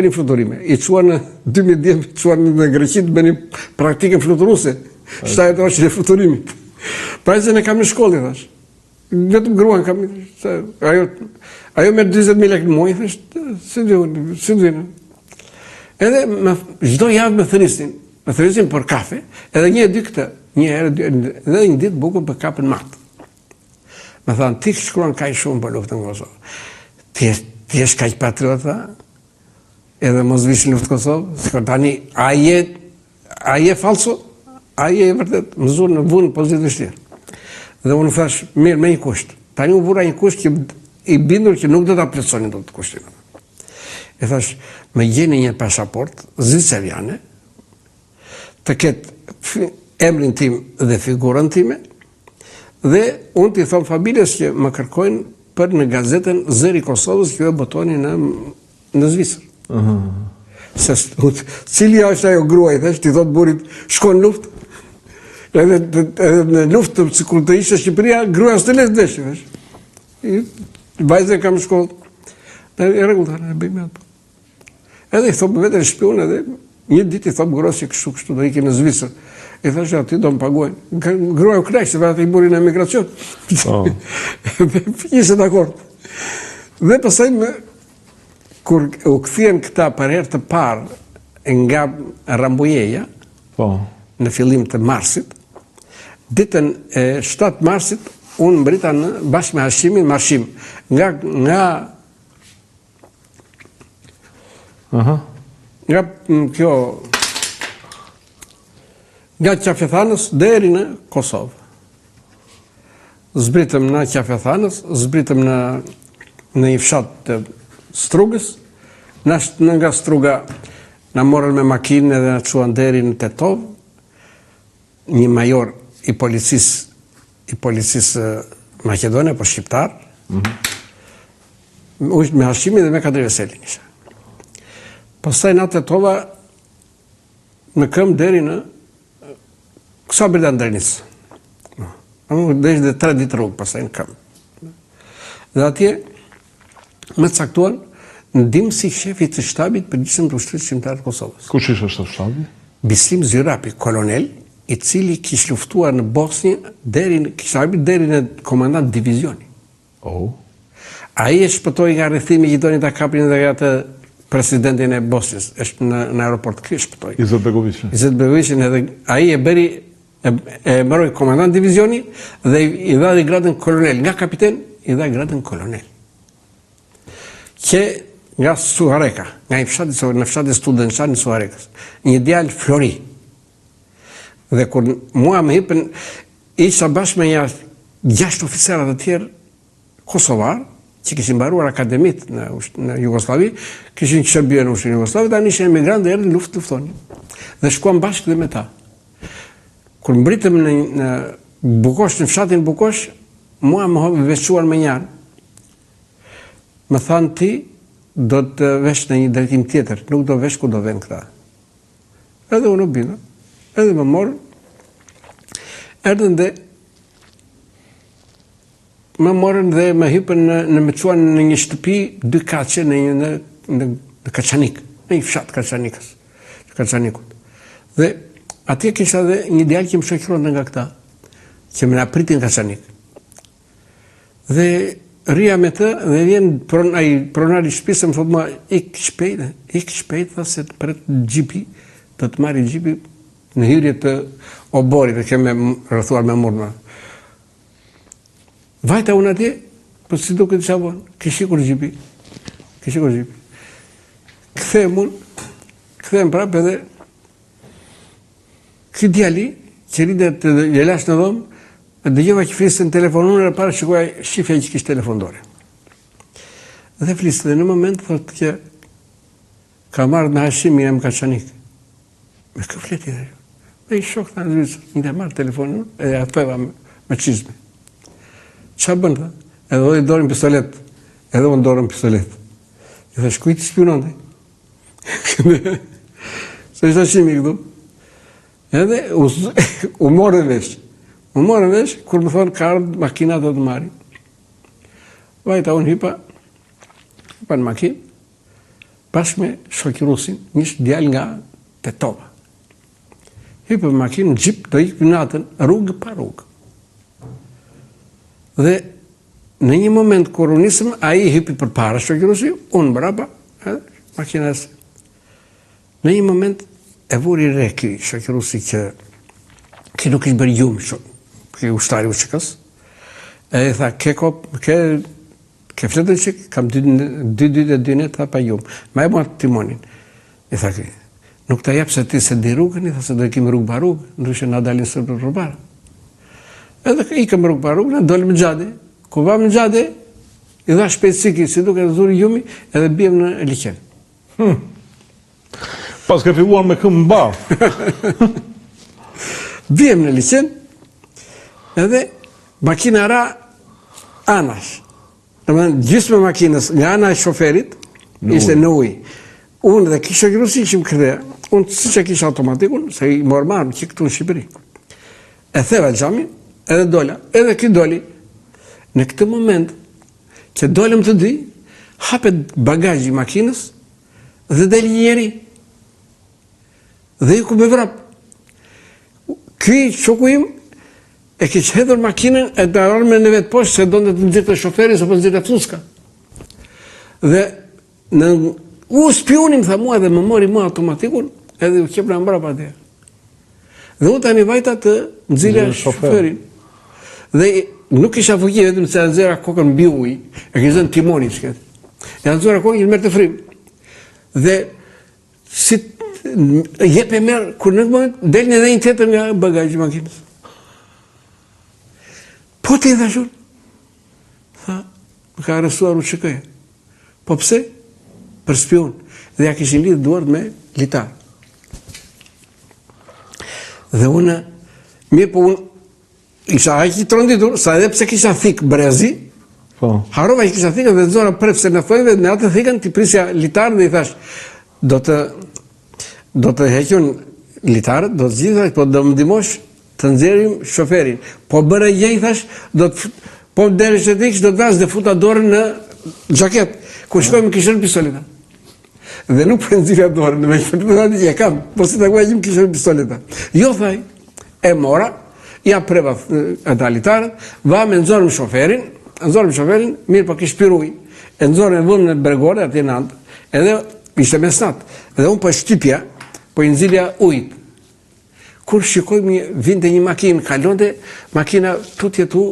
Një fluturime. I qua në 2010, qua në Greqit, me një praktikën fluturuse. 7 orë që në fluturimit. Pra e se ne kam në shkolli, thash. Vetëm gruan kam, ajo me 20.000 lekë në muaj, thash, si dhjone. Edhe çdo javë me thërisin për kafe, edhe një e dy këtë, një herë, edhe një ditë bukur për kapën matë. Me thanë, ti shkruan kaj shumë për luftën Kosovë. Ti është kaj patriota, edhe mos vishin luftë Kosovë, s'ka tani, a je falso, a je vërtet, më zurë në vunë pozitë vështirë. Dhe unë thash, mirë me një kusht. Tani u vura një kusht që i bindur që nuk do të apletësoni do të kushtin. E thash, me gjeni një pasaport, zviceriane, të ketë emrin tim dhe figurën time, dhe unë t'i thonë familjes që më kërkojnë për në gazetën Zëri Kosovës që e botoni në Zvicër. Se cili është ajo gruaj, t'i thotë burit, shko në luftë, edhe në luftë të kur të ishte Shqipëria, gruaja së të letë deshë, vajzë e kam shkollë, e regullë, e bëjmë atë. Edhe i thomë vetë në shpion, edhe një ditë i thomë gruas që kështu do iki në Zvicër. E thashë aty do më paguajnë. Gruaja u knaqë, se vetë i buri në emigracion. Ishte dakord. Dhe pasaj kur u këthien këta për herë të parë nga Rambujeja, në fillim të marsit, ditën e 7 marsit, unë mbrita në bashkë me Hashimin marshim. Nga Qafethanës deri në Kosovë. Zbritëm në Qafethanës, zbritëm në një fshat të Strugës, nga Struga në morën me makinë edhe në quan deri në Tetov, një major i policisë Makedonia, po shqiptar, me Hashimin dhe me Kadri Veselin isha. Pastaj në Tetova, në këm deri në kësa bërda në Drenicë. Dhe ishte 3 ditë rrugë, pastaj në këm. Dhe atje, me caktuan, ndim si shefi të shtabit për gjysmë të ushtrisë shqiptare të Kosovës. Kush ishte shef shtabi? Bislim Zyrapi, kolonel, i cili kishte luftuar në Bosnjë kishte ardhur deri në komandant divizioni. Ai e shpëtoi nga rrethimi që donin ta kapnin edhe atë presidentin e Bosnjës, është në aeroport ky shpëtoi. Izetbegovićin edhe ai e bëri e mbaroi komandant divizioni dhe i dha gradën kolonel, nga kapiten i dha gradën kolonel. Që nga Suhareka, në fshatin studençar në Suharekës, një djalë Flori. Dhe kur mua më hipën, isha bashkë me 6 oficerat të tjerë kosovar, që kishin mbaruar akademit në Jugoslavi, kishin shërbyer në ushtrinë Jugoslave, tani ishin emigrantë dhe erdhën luftë luftonin. Dhe shkuam bashkë dhe me ta. Kur mbritëm në Bukosh, në fshatin Bukosh, mua më veçuar me njarë. Më thanë ti, do të vesh në një drejtim tjetër, nuk do vesh ku do venë këta. Edhe unë u bina, edhe më morën, erdhën dhe më morën dhe më hypën në me quan në një shtëpi 2 kace në Kaçanik, në një fshat Kaçanikut. Dhe atje kisha dhe një djalë që më shoqëronte nga këta, që më na pritin Kaçanik. Dhe rria me të dhe vjen pronari i shtëpisë më thotë mua ik shpejt, tha se të pret gjipi, do të marri gjipi në hyrje të oborit, dhe keme rrethuar me murna. Vajta unë atje, për si duke të shabon, kishikur gjipi. Këthem prap edhe këtë djali, që rritë të ljelash në dhomë, dëgjova që flisë në telefonun e para shikoja shifja që kishtë telefon dore. Dhe flisë dhe në moment thotë që ka marrë me Hashimin e më Kaçanik. Me kë fleti dhe. Dhe i shok të në Zvicër, një të marrë telefonun e atëpeva me qizme. Qa bënë të? Edhe dhe i dorën pistolet. Edhe unë dorën pistolet. I dhe shkujt të spionon dhe. Se ishtë Hashimi këtu. Edhe u morë dhe vesh. Më morë vesh, kur më thonë ka ardhë makina do të marri. Vajta unë hypa në makinë, bashkë me shoqi rusin, një djalë nga Tetova. Hypë makinë në xhip, do ikë natën rrugë pa rrugë. Dhe në një moment kur unë nisëm, ai hypi përpara shoqi rusi, unë mbrapa, makinës. Në një moment e vuri re ky shoqi rusi që nuk ishte bërë gjumë, ky ushtari ushqës. E tha, ke fletën që kam 2 dyne tha pa gjumë. Ma e mua timonin. I tha, nuk ta jep se ti se di rrugën, i tha se do e kemi rrugë pa rrugë, ndryshe na dalin së përpara. Edhe ikëm rrugë pa rrugë, na dolëm në xhade. Ku vam në xhade, i dha shpejt siki, si duke zuri gjumi, edhe biem në liqen. Pas ka filluar me këmbë mbar. Biem në liqen, edhe makina ra anash. Gjysmë e makinës nga ana e shoferit ishte në ujë. Unë dhe kisha grusi që më kërdeja, unë si që kisha automatikun, se i morë marmë që këtu në Shqipëri. E theva xhamin, edhe dola, edhe ky doli. Në këtë moment, që dolëm të dy, hapet bagazhi i makinës dhe del një njeri. Dhe i ku me vrap. Ky shoku im e kishte hedhur makinën e të armën në vetë poshtë se donte të nxirrte shoferin se po nxirrte fuska. Dhe në spionim tha mua dhe më mori mua automatikun edhe u qepra mbrapa atje. Dhe unë tani vajta të nxirja shoferin. Dhe nuk isha fuqi vetëm se nxjerra kokën mbi ujë, e kishte timonin çket. E nxjerra kokën që merrte frym. Dhe si jep e merr kur në moment del edhe një tjetër nga bagazhi i makinës. Po ti dashur? Tha, më ka arrestuar UÇK-ja. Po pse? Për spion. Dhe ja kishin lidhë duart me litar. Dhe unë, mirë po unë, isha aq i tronditur, sa edhe pse kisha thik brezi, harova që kisha thikën dhe zora prep se në thojnë dhe me atë thikën t'i prisja litarë dhe i thash, do të hequn litarët, do të gjitha, po do më ndihmosh të nxjerrim shoferin. Po bëre gjë i thash, po deri që të iksh do të vas dhe futa dorën në xhaket. Kur shkojmë kishën pistoleta. Dhe nuk po nxirja dorën, më thënë e kam, po si ta guajim kishën pistoleta. Jo thaj, e mora, ja preva litarët, vamë nxorëm shoferin, mirë po kish piruj. E nxorëm vëmë në Bregore atje në Antë, edhe ishte mesnat. Dhe unë po shtypja, po i nxilja ujit. Kur shikojmë vinte një makinë, kalonte makina tutje tu